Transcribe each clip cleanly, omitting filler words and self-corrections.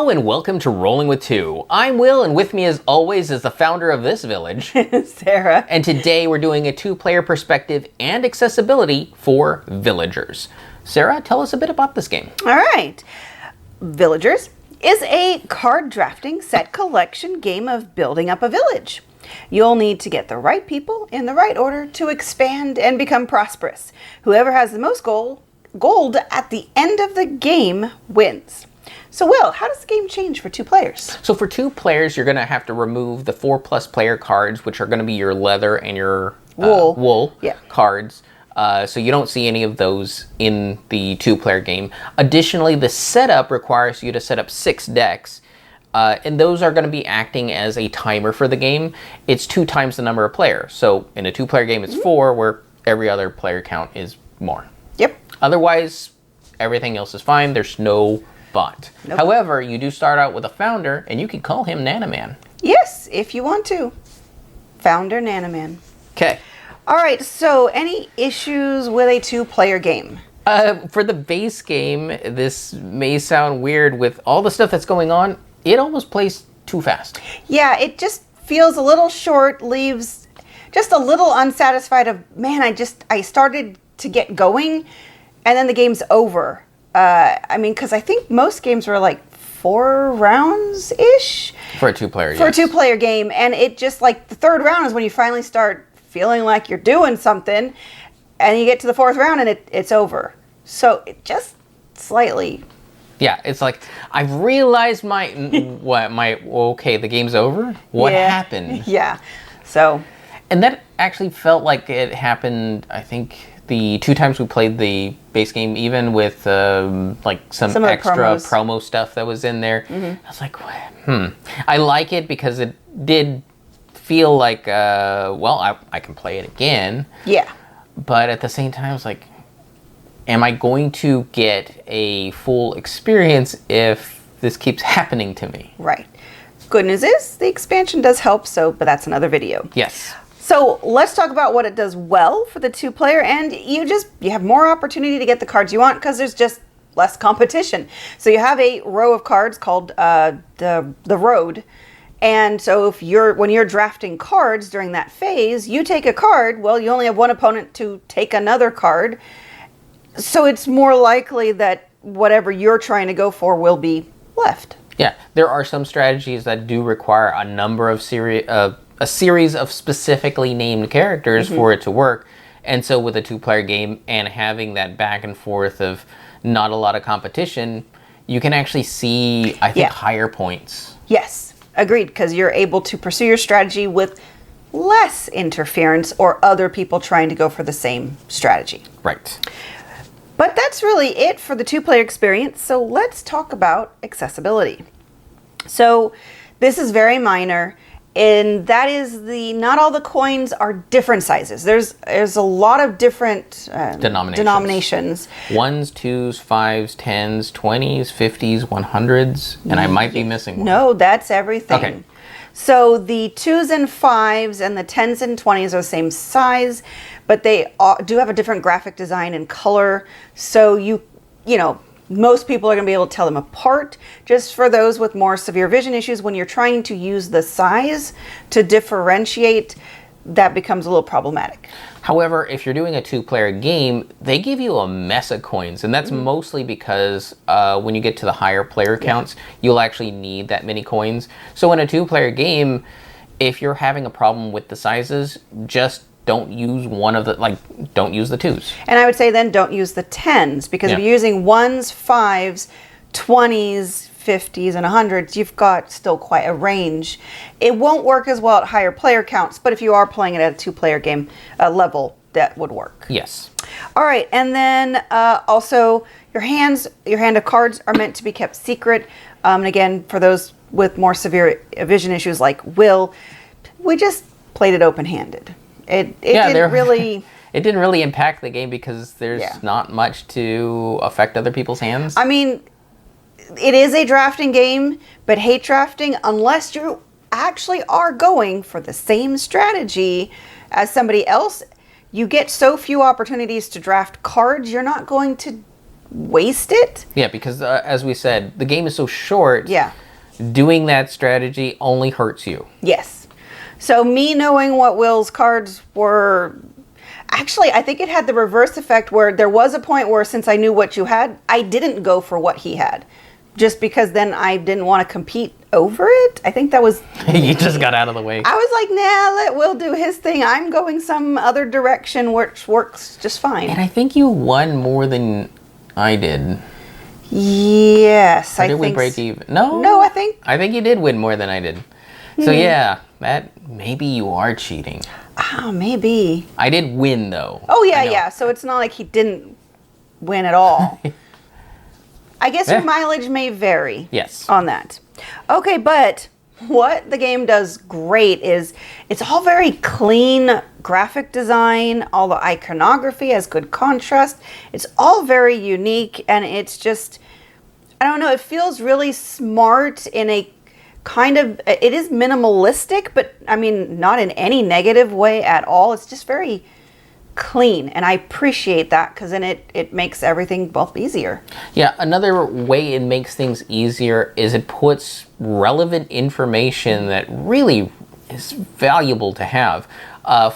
Hello and welcome to Rolling with Two. I'm Will, and with me as always is the founder of this village, Sarah. and today we're doing a two-player perspective and accessibility for Villagers. Sarah, tell us a bit about this game. All right. Villagers is a card drafting set collection game of building up a village. You'll need to get the right people in the right order to expand and become prosperous. Whoever has the most gold at the end of the game wins. So, Will, how does the game change for two players? So for two players, you're going to have to remove the 4+ player cards, which are going to be your leather and your wool cards. So you don't see any of those in the two-player game. Additionally, the setup requires you to set up 6 decks. And those are going to be acting as a timer for the game. It's 2 times the number of players. So in a 2-player game, it's 4, where every other player count is more. Yep. Otherwise, everything else is fine. There's no but. Nope. However, you do start out with a founder, and you can call him Nanaman. Yes, if you want to. Founder Nanaman. Okay. All right, so any issues with a two-player game? For the base game, this may sound weird with all the stuff that's going on. It almost plays too fast. Yeah, it just feels a little short, leaves just a little unsatisfied of, man, I started to get going, and then the game's over. Because I think most games were like 4 rounds-ish. For a two-player, For a two-player game, and it just, like, the 3rd round is when you finally start feeling like you're doing something, and you get to the 4th round and it's over. So it just slightly... Yeah, it's like, I've realized okay, the game's over? What happened? Yeah, so... And that actually felt like it happened, I think, the 2 times we played the base game, even with some extra promo stuff that was in there. Mm-hmm. I was like, I like it because it did feel like, I can play it again. Yeah. But at the same time, I was like, am I going to get a full experience if this keeps happening to me? Right. Good news is the expansion does help, but that's another video. Yes. So let's talk about what it does well for the two-player, and you have more opportunity to get the cards you want because there's just less competition. So you have a row of cards called the road, and so when you're drafting cards during that phase, you take a card. Well, you only have one opponent to take another card, so it's more likely that whatever you're trying to go for will be left. Yeah, there are some strategies that do require a number of a series of specifically named characters for it to work. And so with a two-player game and having that back and forth of not a lot of competition, you can actually see, I think, higher points. Yes, agreed, because you're able to pursue your strategy with less interference or other people trying to go for the same strategy. Right. But that's really it for the two-player experience, so let's talk about accessibility. So this is very minor, and that is not all the coins are different sizes. There's a lot of different denominations. 1s, 2s, 5s, 10s, 20s, 50s, 100s, and I might be missing one. No, that's everything. Okay. So the 2s and 5s and the 10s and 20s are the same size, but they do have a different graphic design and color. So most people are going to be able to tell them apart. Just for those with more severe vision issues, when you're trying to use the size to differentiate, that becomes a little problematic. However, if you're doing a two-player game, they give you a mess of coins, and that's mostly because when you get to the higher player counts, you'll actually need that many coins. So in a two-player game, if you're having a problem with the sizes, just don't use don't use the 2s. And I would say then don't use the 10s, because if you're using 1s, 5s, 20s, 50s, and 100s, you've got still quite a range. It won't work as well at higher player counts, but if you are playing it at a two-player game level, that would work. Yes. All right, and then also your hand of cards are meant to be kept secret. And again, for those with more severe vision issues like Will, we just played it open-handed. It didn't really... It didn't really impact the game because there's not much to affect other people's hands. I mean, it is a drafting game, but hate drafting unless you actually are going for the same strategy as somebody else. You get so few opportunities to draft cards, you're not going to waste it. Yeah, because as we said, the game is so short. Yeah. Doing that strategy only hurts you. Yes. So me knowing what Will's cards were, actually, I think it had the reverse effect where there was a point where since I knew what you had, I didn't go for what he had. Just because then I didn't want to compete over it. I think that was... You just got out of the way. I was like, nah, let Will do his thing. I'm going some other direction which works just fine. And I think you won more than I did. Yes, or did we break even? No. No, I think you did win more than I did. So yeah, that maybe you are cheating. Oh, maybe. I did win though. Oh yeah. So it's not like he didn't win at all. I guess your mileage may vary. Yes. On that. Okay, but what the game does great is it's all very clean graphic design. All the iconography has good contrast. It's all very unique, and it's just, I don't know, it feels really smart in a kind of, it is minimalistic, but I mean, not in any negative way at all. It's just very clean, and I appreciate that because then it makes everything both easier. Yeah, another way it makes things easier is it puts relevant information that really is valuable to have.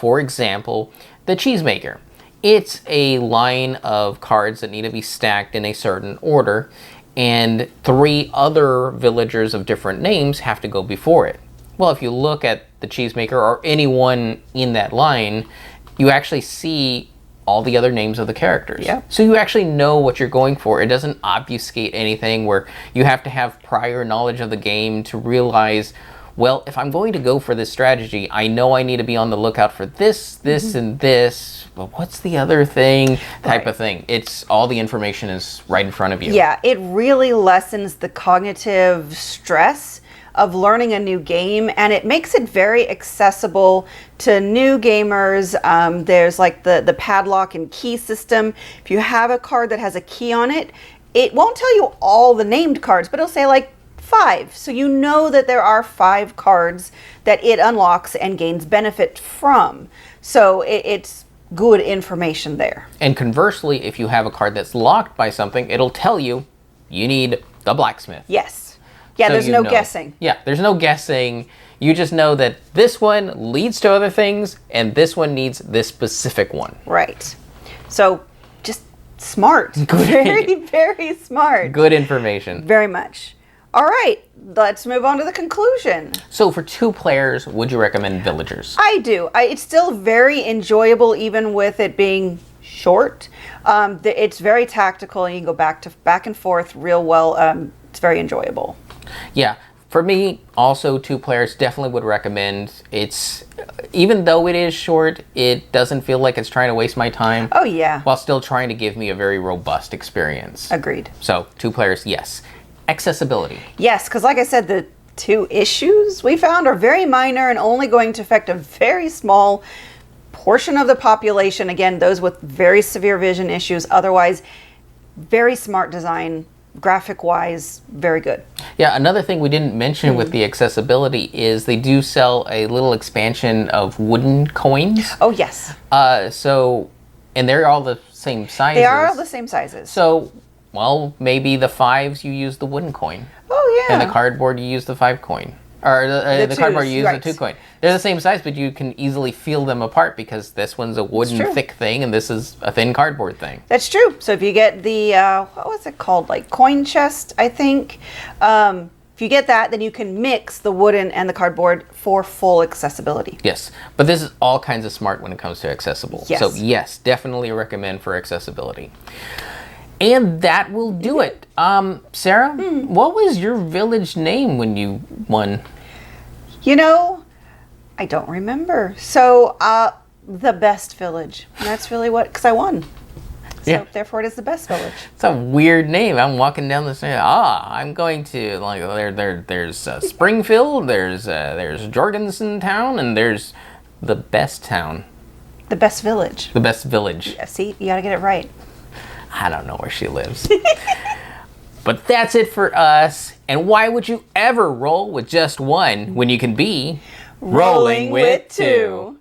For example, the Cheesemaker. It's a line of cards that need to be stacked in a certain order, and 3 other villagers of different names have to go before it. Well, if you look at the Cheesemaker or anyone in that line, you actually see all the other names of the characters. Yeah. So you actually know what you're going for. It doesn't obfuscate anything where you have to have prior knowledge of the game to realize, well, if I'm going to go for this strategy, I know I need to be on the lookout for this, this, and this. But what's the other thing? Type of thing. It's all the information is right in front of you. Yeah, it really lessens the cognitive stress of learning a new game, and it makes it very accessible to new gamers. There's like the padlock and key system. If you have a card that has a key on it, it won't tell you all the named cards, but it'll say like 5. So you know that there are 5 cards that it unlocks and gains benefit from. So it's good information there. And conversely, if you have a card that's locked by something, it'll tell you you need the blacksmith. Yes. Yeah, So there's you no know. guessing. Yeah, there's no guessing. You just know that this one leads to other things, and this one needs this specific one. Right. So just smart. Very, very smart. Good information. Very much. All right, let's move on to the conclusion. So for 2 players, would you recommend Villagers? I do. It's still very enjoyable, even with it being short. It's very tactical, and you can go back and forth real well. It's very enjoyable. Yeah, for me, also 2 players definitely would recommend. It's, even though it is short, it doesn't feel like it's trying to waste my time. Oh yeah. While still trying to give me a very robust experience. Agreed. So 2 players, yes. Accessibility. Yes, because like I said, the 2 issues we found are very minor and only going to affect a very small portion of the population. Again, those with very severe vision issues. Otherwise, very smart design. Graphic-wise, very good. Yeah, another thing we didn't mention with the accessibility is they do sell a little expansion of wooden coins. Oh, yes. And they're all the same sizes. They are all the same sizes. So, well, maybe the 5s you use the wooden coin. Oh, yeah. And the cardboard you use the 5 coin. Or the cardboard you use the 2 coin. They're the same size, but you can easily feel them apart because this one's a wooden thick thing and this is a thin cardboard thing. That's true. So if you get the, what was it called? Like coin chest, I think. If you get that, then you can mix the wooden and the cardboard for full accessibility. Yes, but this is all kinds of smart when it comes to accessible. Yes. So yes, definitely recommend for accessibility. And that will do it. Sarah, what was your village name when you won? You know, I don't remember. So, the best village. And that's really what, because I won. So, therefore, it is the best village. It's a weird name. I'm walking down the street. I'm going to, like, there's Springfield, there's Jorgensen Town, and there's the best town. The best village. The best village. Yeah, see, you got to get it right. I don't know where she lives. But that's it for us. And why would you ever roll with just one when you can be rolling with 2?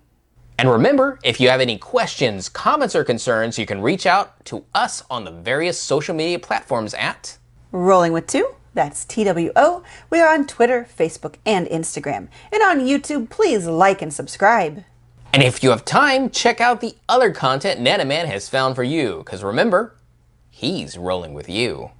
And remember, if you have any questions, comments, or concerns, you can reach out to us on the various social media platforms at Rolling with Two. That's TWO. We are on Twitter, Facebook, and Instagram. And on YouTube, please like and subscribe. And if you have time, check out the other content Nanaman has found for you, because remember, he's rolling with you.